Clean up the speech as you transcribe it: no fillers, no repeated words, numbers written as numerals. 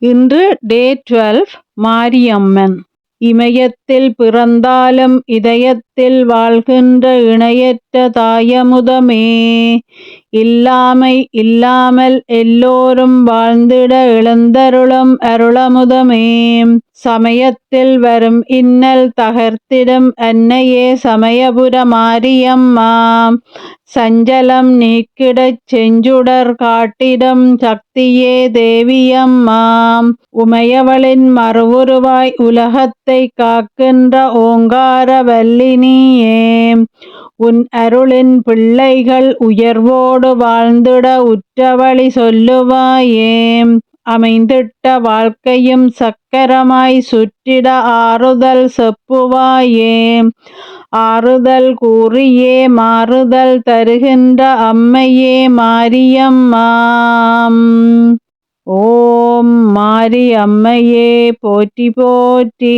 இன்று டே 12 மாரியம்மன். இமயத்தில் பிறந்தாலும் இதயத்தில் வாழ்கின்ற இணையற்ற தாயமுதமே, இல்லாமை இல்லாமல் எல்லோரும் வாழ்ந்திட எழுந்தருளும் அருளமுதமே, சமயத்தில் வரும் இன்னல் தகர்த்திடும் அன்னையே சமயபுர மாரியம்மா, சஞ்சலம் நீக்கிடச் செஞ்சுடர் காட்டிடும் சக்தியே தேவியம்மா, உமையவளின் மறுவுருவாய் உலகத்தை காக்கின்ற ஓங்கார வல்லினியே, உன் அருளின் பிள்ளைகள் உயர்வோடு வாழ்ந்திட உற்றவழி சொல்லுவாயே, அமைந்திட்ட வாழ்க்கையும் சக்கரமாய் சுற்றிட ஆறுதல் செப்புவாயே, ஆறுதல் கூறியே மாறுதல் தருகின்ற அம்மையே மாரியம்மா. ஓம் மாரி அம்மையே போற்றி போற்றி.